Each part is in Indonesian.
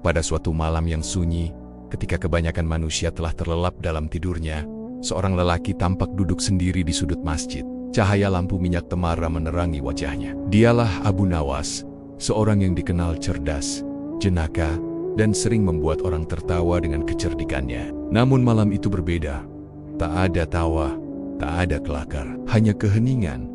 Pada suatu malam yang sunyi, ketika kebanyakan manusia telah terlelap dalam tidurnya, seorang lelaki tampak duduk sendiri di sudut masjid. Cahaya lampu minyak temara menerangi wajahnya. Dialah Abu Nawas, seorang yang dikenal cerdas, jenaka, dan sering membuat orang tertawa dengan kecerdikannya. Namun malam itu berbeda. Tak ada tawa, tak ada kelakar, hanya keheningan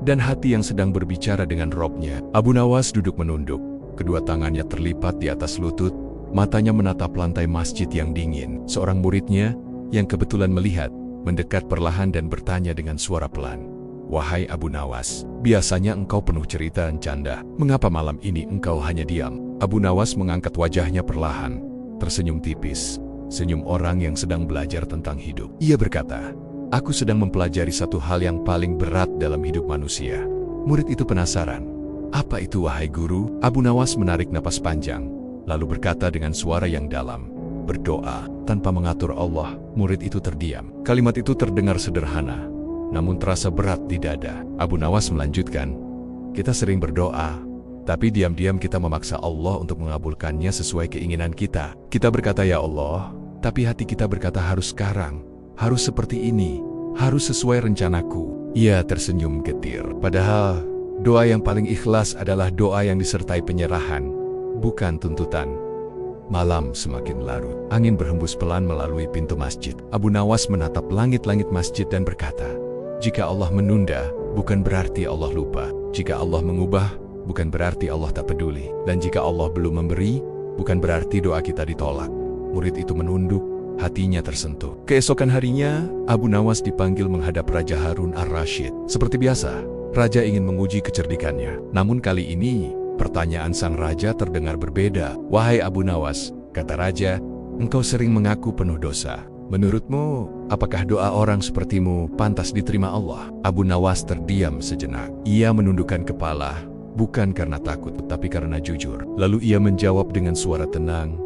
dan hati yang sedang berbicara dengan Robnya. Abu Nawas duduk menunduk, kedua tangannya terlipat di atas lutut, matanya menatap lantai masjid yang dingin. Seorang muridnya, yang kebetulan melihat, mendekat perlahan dan bertanya dengan suara pelan. "Wahai Abu Nawas, biasanya engkau penuh cerita dan canda. Mengapa malam ini engkau hanya diam?" Abu Nawas mengangkat wajahnya perlahan, tersenyum tipis, senyum orang yang sedang belajar tentang hidup. Ia berkata, "Aku sedang mempelajari satu hal yang paling berat dalam hidup manusia." Murid itu penasaran. "Apa itu, wahai guru?" Abu Nawas menarik napas panjang, lalu berkata dengan suara yang dalam, "Berdoa." Tanpa mengatur Allah, murid itu terdiam. Kalimat itu terdengar sederhana, namun terasa berat di dada. Abu Nawas melanjutkan, "Kita sering berdoa, tapi diam-diam kita memaksa Allah untuk mengabulkannya sesuai keinginan kita. Kita berkata, 'Ya Allah,' tapi hati kita berkata, 'Harus sekarang, harus seperti ini, harus sesuai rencanaku.'" Ia tersenyum getir. Padahal, doa yang paling ikhlas adalah doa yang disertai penyerahan, bukan tuntutan. Malam semakin larut. Angin berhembus pelan melalui pintu masjid. Abu Nawas menatap langit-langit masjid dan berkata, "Jika Allah menunda, bukan berarti Allah lupa. Jika Allah mengubah, bukan berarti Allah tak peduli. Dan jika Allah belum memberi, bukan berarti doa kita ditolak." Murid itu menunduk, hatinya tersentuh. Keesokan harinya, Abu Nawas dipanggil menghadap Raja Harun ar-Rasyid. Seperti biasa, Raja ingin menguji kecerdikannya. Namun kali ini, pertanyaan sang raja terdengar berbeda. "Wahai Abu Nawas," kata raja, "engkau sering mengaku penuh dosa. Menurutmu, apakah doa orang sepertimu pantas diterima Allah?" Abu Nawas terdiam sejenak. Ia menundukkan kepala, bukan karena takut, tapi karena jujur. Lalu ia menjawab dengan suara tenang,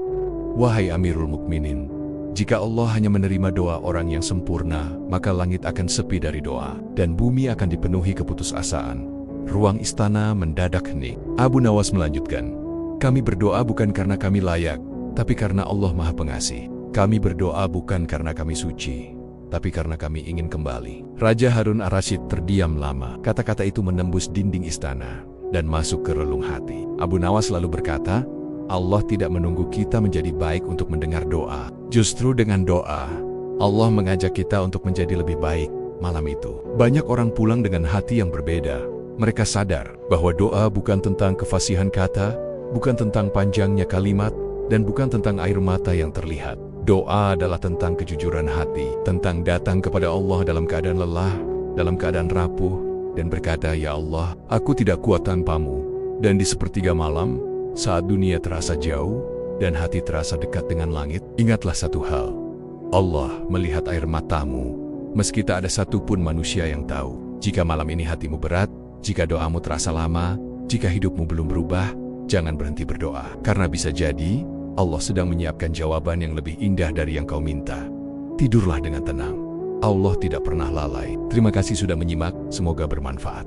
"Wahai Amirul Mukminin, jika Allah hanya menerima doa orang yang sempurna, maka langit akan sepi dari doa, dan bumi akan dipenuhi keputusasaan. Ruang istana mendadak hening." Abu Nawas melanjutkan, "Kami berdoa bukan karena kami layak, tapi karena Allah Maha Pengasih. Kami berdoa bukan karena kami suci, tapi karena kami ingin kembali." Raja Harun ar-Rasyid terdiam lama. Kata-kata itu menembus dinding istana dan masuk ke relung hati. Abu Nawas lalu berkata, "Allah tidak menunggu kita menjadi baik untuk mendengar doa. Justru dengan doa, Allah mengajak kita untuk menjadi lebih baik." Malam itu, banyak orang pulang dengan hati yang berbeda. Mereka sadar bahwa doa bukan tentang kefasihan kata, bukan tentang panjangnya kalimat, dan bukan tentang air mata yang terlihat. Doa adalah tentang kejujuran hati, tentang datang kepada Allah dalam keadaan lelah, dalam keadaan rapuh, dan berkata, "Ya Allah, aku tidak kuat tanpamu." Dan di sepertiga malam, saat dunia terasa jauh, dan hati terasa dekat dengan langit, ingatlah satu hal. Allah melihat air matamu, meski tak ada satupun manusia yang tahu. Jika malam ini hatimu berat, jika doamu terasa lama, jika hidupmu belum berubah, jangan berhenti berdoa. Karena bisa jadi, Allah sedang menyiapkan jawaban yang lebih indah dari yang kau minta. Tidurlah dengan tenang. Allah tidak pernah lalai. Terima kasih sudah menyimak, semoga bermanfaat.